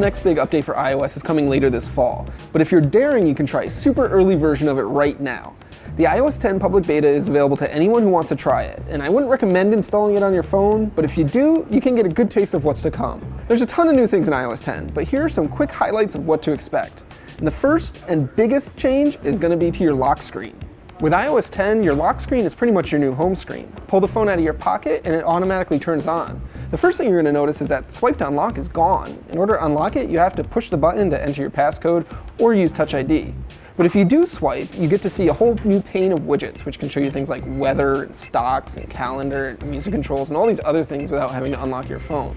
next big update for iOS is coming later this fall, but if you're daring, you can try a super early version of it right now. The iOS 10 public beta is available to anyone who wants to try it, and I wouldn't recommend installing it on your phone, but if you do, you can get a good taste of what's to come. There's a ton of new things in iOS 10, but here are some quick highlights of what to expect. And the first and biggest change is going to be to your lock screen. With iOS 10, your lock screen is pretty much your new home screen. Pull the phone out of your pocket and it automatically turns on. The first thing you're going to notice is that swipe to unlock is gone. In order to unlock it, you have to push the button to enter your passcode or use Touch ID. But if you do swipe, you get to see a whole new pane of widgets, which can show you things like weather, and stocks, and calendar, and music controls, and all these other things without having to unlock your phone.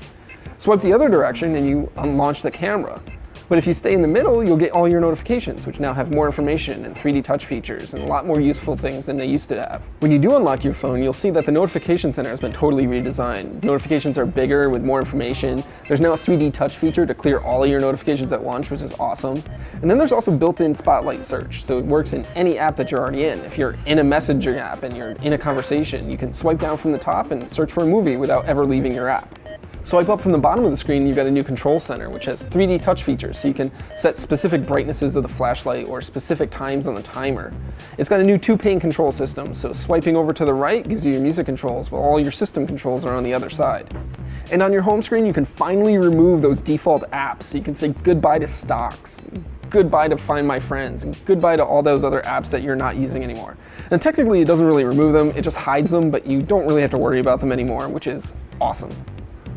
Swipe the other direction and you launch the camera. But if you stay in the middle, you'll get all your notifications, which now have more information and 3D touch features and a lot more useful things than they used to have. When you do unlock your phone, you'll see that the notification center has been totally redesigned. Notifications are bigger with more information. There's now a 3D touch feature to clear all of your notifications at once, which is awesome. And then there's also built-in spotlight search, so it works in any app that you're already in. If you're in a messaging app and you're in a conversation, you can swipe down from the top and search for a movie without ever leaving your app. Swipe up from the bottom of the screen, you've got a new control center, which has 3D touch features, so you can set specific brightnesses of the flashlight or specific times on the timer. It's got a new two-pane control system, so swiping over to the right gives you your music controls, while all your system controls are on the other side. And on your home screen, you can finally remove those default apps, so you can say goodbye to stocks, goodbye to Find My Friends, and goodbye to all those other apps that you're not using anymore. And technically, it doesn't really remove them, it just hides them, but you don't really have to worry about them anymore, which is awesome.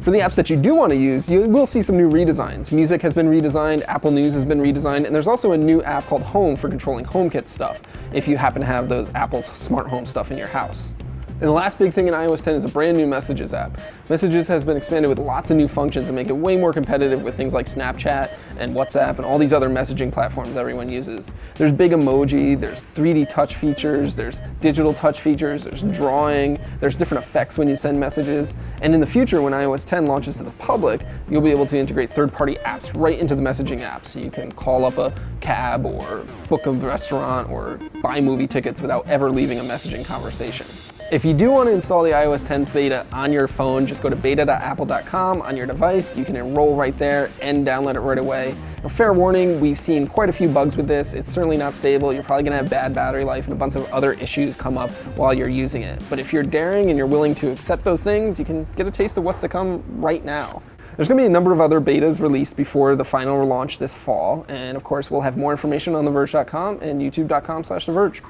For the apps that you do want to use, you will see some new redesigns. Music has been redesigned, Apple News has been redesigned, and there's also a new app called Home for controlling HomeKit stuff, if you happen to have those Apple's smart home stuff in your house. And the last big thing in iOS 10 is a brand new Messages app. Messages has been expanded with lots of new functions to make it way more competitive with things like Snapchat and WhatsApp and all these other messaging platforms everyone uses. There's big emoji, there's 3D touch features, there's digital touch features, there's drawing, there's different effects when you send messages. And in the future, when iOS 10 launches to the public, you'll be able to integrate third-party apps right into the messaging app. So you can call up a cab or book a restaurant or buy movie tickets without ever leaving a messaging conversation. If you do want to install the iOS 10 beta on your phone, just go to beta.apple.com on your device. You can enroll right there and download it right away. A fair warning, we've seen quite a few bugs with this. It's certainly not stable. You're probably going to have bad battery life and a bunch of other issues come up while you're using it. But if you're daring and you're willing to accept those things, you can get a taste of what's to come right now. There's going to be a number of other betas released before the final launch this fall. And of course, we'll have more information on TheVerge.com and YouTube.com/TheVerge.